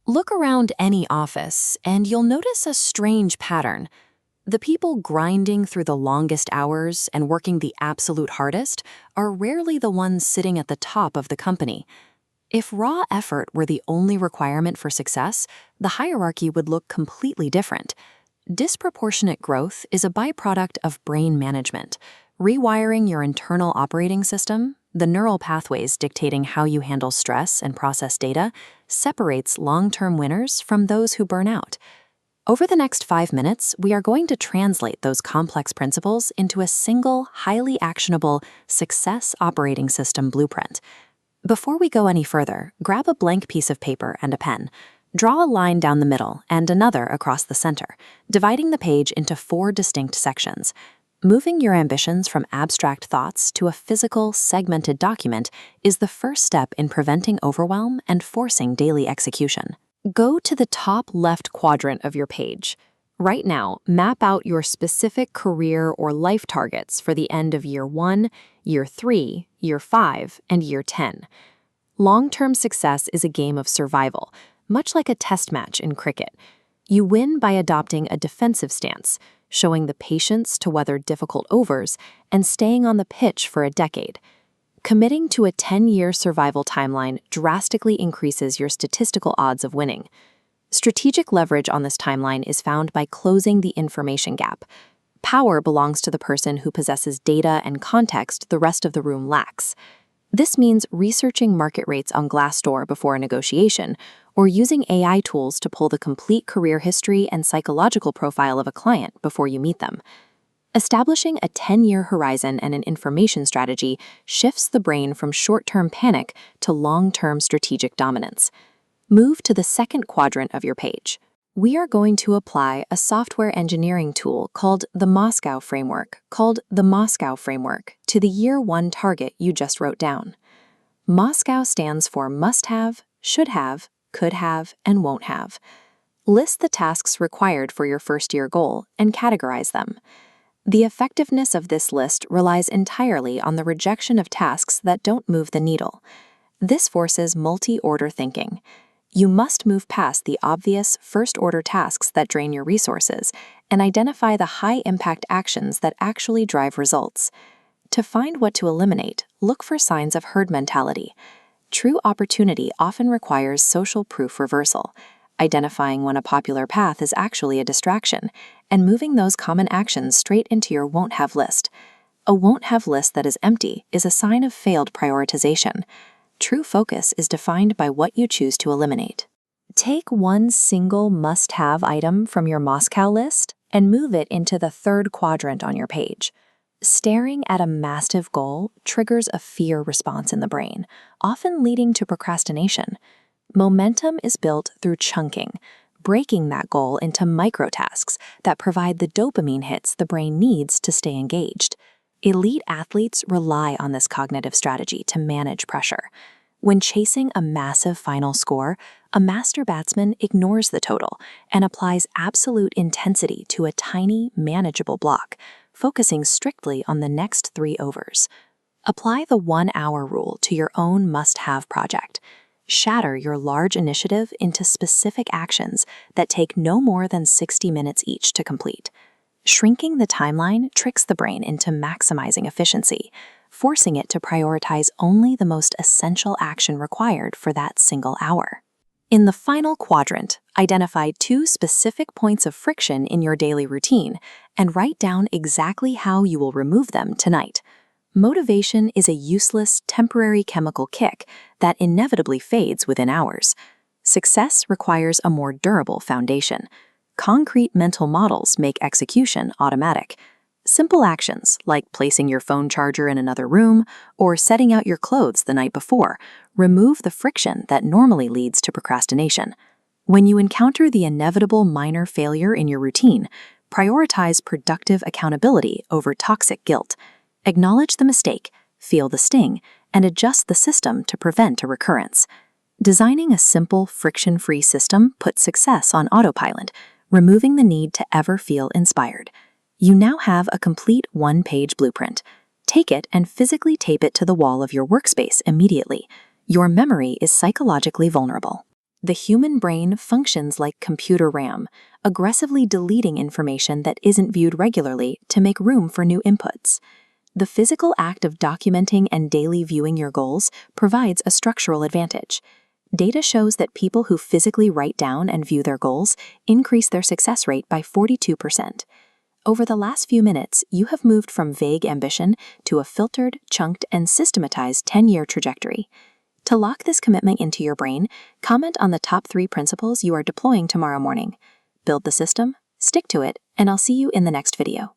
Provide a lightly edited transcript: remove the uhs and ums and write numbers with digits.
Look around any office, and you'll notice a strange pattern. The people grinding through the longest hours and working the absolute hardest are rarely the ones sitting at the top of the company. If raw effort were the only requirement for success, the hierarchy would look completely different. Disproportionate growth is a byproduct of brain management. Rewiring your internal operating system, the neural pathways dictating how you handle stress and process data, separates long-term winners from those who burn out. Over the next 5 minutes, we are going to translate those complex principles into a single, highly actionable success operating system blueprint. Before we go any further, grab a blank piece of paper and a pen. Draw a line down the middle and another across the center, dividing the page into 4 distinct sections. Moving your ambitions from abstract thoughts to a physical, segmented document is the first step in preventing overwhelm and forcing daily execution. Go to the top left quadrant of your page. Right now, map out your specific career or life targets for the end of year 1, year 3, year 5, and year 10. Long-term success is a game of survival, much like a test match in cricket. You win by adopting a defensive stance, showing the patience to weather difficult overs, and staying on the pitch for a decade. Committing to a 10-year survival timeline drastically increases your statistical odds of winning. Strategic leverage on this timeline is found by closing the information gap. Power belongs to the person who possesses data and context the rest of the room lacks. This means researching market rates on Glassdoor before a negotiation, or using AI tools to pull the complete career history and psychological profile of a client before you meet them. Establishing a 10-year horizon and an information strategy shifts the brain from short-term panic to long-term strategic dominance. Move to the second quadrant of your page. We are going to apply a software engineering tool called the Moscow Framework to the year 1 target you just wrote down. Moscow stands for must have, should have, could have, and won't have. List the tasks required for your first-year goal and categorize them. The effectiveness of this list relies entirely on the rejection of tasks that don't move the needle. This forces multi-order thinking. You must move past the obvious first-order tasks that drain your resources and identify the high-impact actions that actually drive results. To find what to eliminate, look for signs of herd mentality. True opportunity often requires social proof reversal, identifying when a popular path is actually a distraction, and moving those common actions straight into your won't-have list. A won't-have list that is empty is a sign of failed prioritization. True focus is defined by what you choose to eliminate. Take one single must-have item from your Moscow list and move it into the third quadrant on your page. Staring at a massive goal triggers a fear response in the brain, often leading to procrastination. Momentum is built through chunking, breaking that goal into microtasks that provide the dopamine hits the brain needs to stay engaged. Elite athletes rely on this cognitive strategy to manage pressure. When chasing a massive final score, a master batsman ignores the total and applies absolute intensity to a tiny, manageable block, focusing strictly on the next 3 overs. Apply the 1-hour rule to your own must-have project. Shatter your large initiative into specific actions that take no more than 60 minutes each to complete. Shrinking the timeline tricks the brain into maximizing efficiency, forcing it to prioritize only the most essential action required for that single hour. In the final quadrant, identify 2 specific points of friction in your daily routine and write down exactly how you will remove them tonight. Motivation is a useless, temporary chemical kick that inevitably fades within hours. Success requires a more durable foundation. Concrete mental models make execution automatic. Simple actions, like placing your phone charger in another room or setting out your clothes the night before, remove the friction that normally leads to procrastination. When you encounter the inevitable minor failure in your routine, prioritize productive accountability over toxic guilt. Acknowledge the mistake, feel the sting, and adjust the system to prevent a recurrence. Designing a simple, friction-free system puts success on autopilot, removing the need to ever feel inspired. You now have a complete 1-page blueprint. Take it and physically tape it to the wall of your workspace immediately. Your memory is psychologically vulnerable. The human brain functions like computer RAM, aggressively deleting information that isn't viewed regularly to make room for new inputs. The physical act of documenting and daily viewing your goals provides a structural advantage. Data shows that people who physically write down and view their goals increase their success rate by 42%. Over the last few minutes, you have moved from vague ambition to a filtered, chunked, and systematized 10-year trajectory. To lock this commitment into your brain, comment on the top 3 principles you are deploying tomorrow morning. Build the system, stick to it, and I'll see you in the next video.